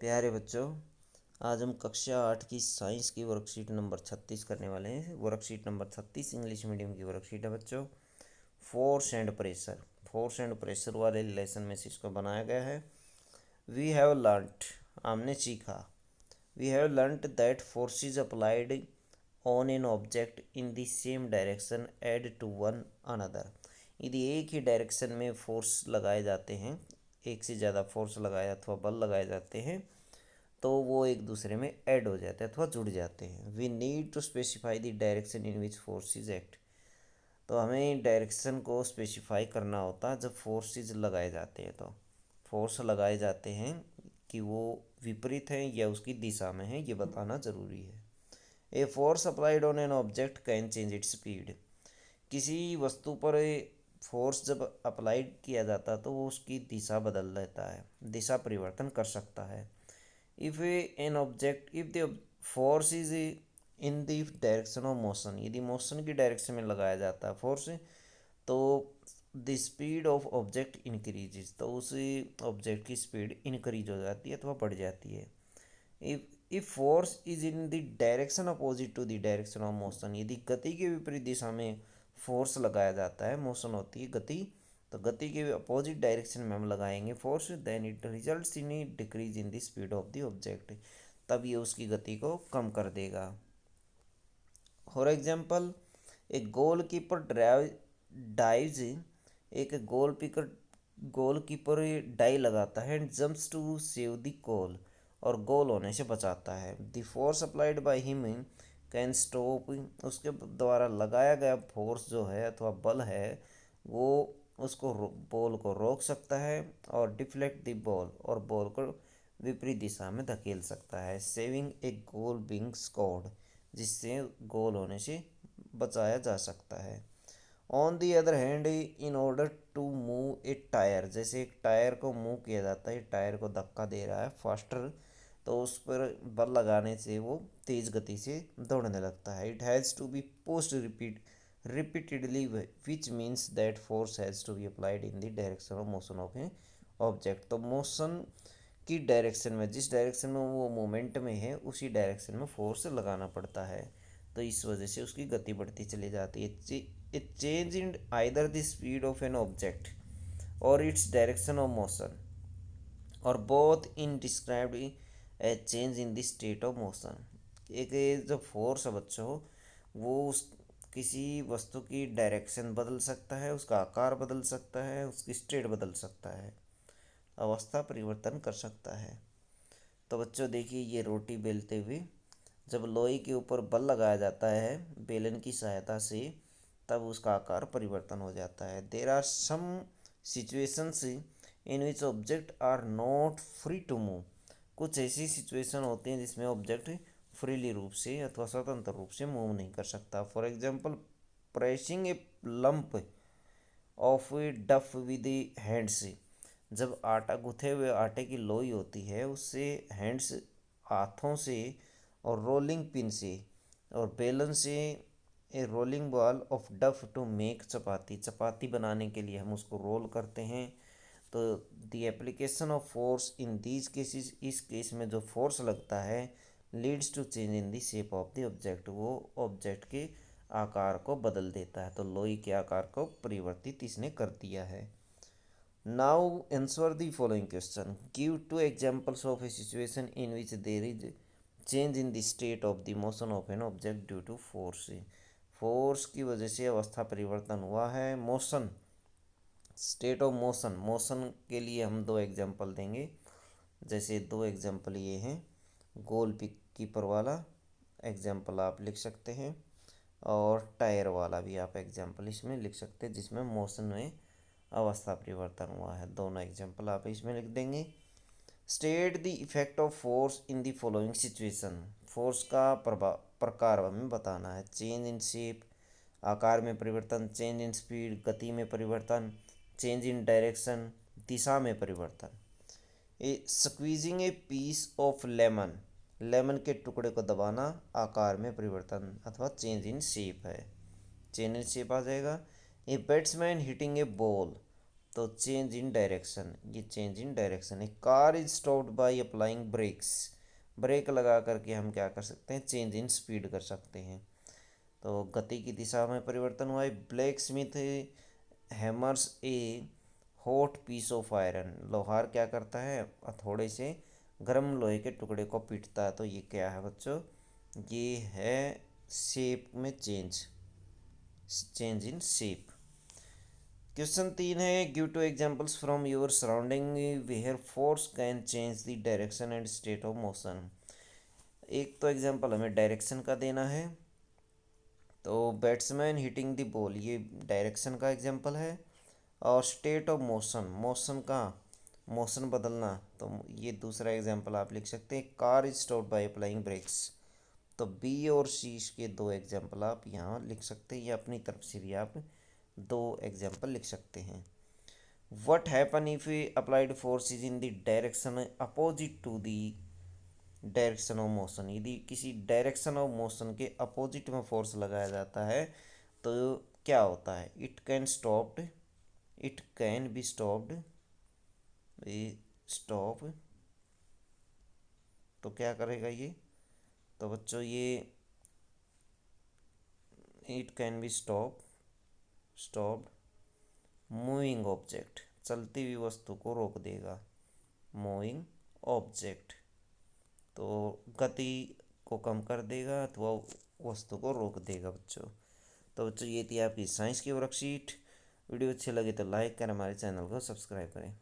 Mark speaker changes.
Speaker 1: प्यारे बच्चों, आज हम कक्षा 8 की साइंस की वर्कशीट नंबर 36 करने वाले हैं। वर्कशीट नंबर 36 इंग्लिश मीडियम की वर्कशीट है बच्चों। फोर्स एंड प्रेशर वाले लेसन में से इसको बनाया गया है। वी हैव लर्नड, हमने सीखा। We have learned that forces applied on an object in the same direction add to one another. यदि एक ही डायरेक्शन में फोर्स लगाए जाते हैं, एक से ज़्यादा फोर्स लगाए अथवा बल लगाए जाते हैं, तो वो एक दूसरे में ऐड हो जाते हैं अथवा जुड़ जाते हैं। We need to specify the direction in which forces act. तो हमें डायरेक्शन को स्पेसिफाई करना होता है जब फोर्सेज लगाए जाते हैं। तो फोर्स लगाए जाते हैं कि वो विपरीत हैं या उसकी दिशा में है, ये बताना ज़रूरी है। A force applied on an object can change its speed. किसी वस्तु पर फोर्स जब अप्लाइड किया जाता है तो वो उसकी दिशा बदल देता है, दिशा परिवर्तन कर सकता है। If the force is in the direction of motion, यदि मोशन की डायरेक्शन में लगाया जाता है फोर्स, तो the speed of object increases, तो उस ऑब्जेक्ट की स्पीड इंक्रीज हो जाती है अथवा बढ़ जाती है। If force is in the direction opposite to the direction of motion, यदि गति के विपरीत दिशा में फोर्स लगाया जाता है, मोशन होती है गति, तो गति के अपोजिट डायरेक्शन में हम लगाएंगे force, then it results in a decrease in the speed of the object, तब ये उसकी गति को कम कर देगा। फॉर एग्जाम्पल, एक गोल कीपर डाइव्स, एक गोल कीपर डाई लगाता है and jumps to save the goal, और गोल होने से बचाता है। The force applied by him can stop, उसके द्वारा लगाया गया फोर्स जो है अथवा बल है, वो उसको बॉल को रोक सकता है और डिफ्लेक्ट द बॉल, और बॉल को विपरीत दिशा में धकेल सकता है। Saving a goal being scored, जिससे गोल होने से बचाया जा सकता है। On the other hand, in order to move a tyre, जैसे एक टायर को मूव किया जाता है, टायर को धक्का दे रहा है फास्टर, तो उस पर बल लगाने से वो तेज़ गति से दौड़ने लगता है। It has to be pushed repeatedly, which means that force has to be applied in the direction of motion of a object. तो मोशन की डायरेक्शन में, जिस डायरेक्शन में वो मोमेंट में है, उसी डायरेक्शन में फोर्स लगाना पड़ता है, तो इस वजह से उसकी गति बढ़ती चली जाती है। ए change in either the speed of an object और इट्स डायरेक्शन ऑफ मोशन, और both in described A change in the state of motion. एक जो फोर्स है बच्चों, वो उस किसी वस्तु की डायरेक्शन बदल सकता है, उसका आकार बदल सकता है, उसकी स्टेट बदल सकता है, अवस्था परिवर्तन कर सकता है। तो बच्चों देखिए, ये रोटी बेलते हुए जब लोहे के ऊपर बल लगाया जाता है बेलन की सहायता से, तब उसका आकार परिवर्तन हो जाता है। There are some situations in which object are not free to move. कुछ ऐसी सिचुएशन होती हैं जिसमें ऑब्जेक्ट फ्रीली रूप से अथवा स्वतंत्र रूप से मूव नहीं कर सकता। For example, pressing A lump of डफ विद हैंड्स, जब आटा गूथे हुए आटे की लोई होती है, उससे हैंड्स हाथों से, और रोलिंग पिन से और बेलन से a rolling ball of dough to make chapati, chapati बनाने के लिए हम उसको रोल करते हैं। तो the application of force in these cases, इस केस में जो फोर्स लगता है, leads to change in the shape of the object, वो ऑब्जेक्ट के आकार को बदल देता है। तो लोई के आकार को परिवर्तित इसने कर दिया है। Now answer the following question, give two examples of a situation in which there is change in the state of the motion of an object due to force. Force की वजह से अवस्था परिवर्तन हुआ है। Motion, state of motion, motion के लिए हम दो एग्जांपल देंगे। जैसे दो एग्जांपल ये हैं, गोल कीपर वाला एग्जांपल आप लिख सकते हैं, और टायर वाला भी आप एग्जांपल इसमें लिख सकते हैं, जिसमें मोशन में अवस्था परिवर्तन हुआ है। दोनों एग्जांपल आप इसमें लिख देंगे। State the effect of force in the following situation, force का प्रकार हमें बताना है। चेंज इन शेप, आकार में परिवर्तन, चेंज इन स्पीड, गति में परिवर्तन, चेंज इन डायरेक्शन, दिशा में परिवर्तन। A squeezing a piece of lemon, lemon के टुकड़े को दबाना, आकार में परिवर्तन अथवा चेंज इन शेप है, चेंज इन शेप आ जाएगा। A batsman hitting a ball, तो चेंज इन डायरेक्शन, ये चेंज इन डायरेक्शन है। Car is stopped by applying brakes, brake लगा करके हम क्या कर सकते हैं, चेंज इन स्पीड कर सकते हैं। तो गति की दिशा में परिवर्तन हुआ है। Blacksmith hammers a hot piece of iron, लोहार क्या करता है, हथौड़े से गर्म लोहे के टुकड़े को पीटता है। तो ये क्या है बच्चों, ये है शेप में change, change in shape. Question 3 है, give two examples from your surrounding where force can change the direction and state of motion. एक तो एग्जांपल हमें डायरेक्शन का देना है, तो बैट्समैन हिटिंग द बॉल, ये डायरेक्शन का एग्जांपल है। और स्टेट ऑफ मोशन, मोशन का मोशन बदलना, तो ये दूसरा एग्जांपल आप लिख सकते हैं, car is stopped by applying brakes. तो बी और सी के दो एग्जांपल आप यहाँ लिख सकते हैं, या अपनी तरफ से भी आप दो एग्जांपल लिख सकते हैं। What happen if applied force is in the direction opposite to the direction of motion, यदि किसी डायरेक्शन ऑफ मोशन के अपोजिट में फोर्स लगाया जाता है तो क्या होता है, it can stopped, it can be stopped, stop, तो क्या करेगा ये, तो बच्चों ये it can be stopped moving object, चलती हुई वस्तु को रोक देगा, मूविंग ऑब्जेक्ट, तो गति को कम कर देगा अथवा वस्तु को रोक देगा बच्चों। तो बच्चों ये थी आपकी साइंस की वर्कशीट। वीडियो अच्छी लगी तो लाइक करें, हमारे चैनल को सब्सक्राइब करें।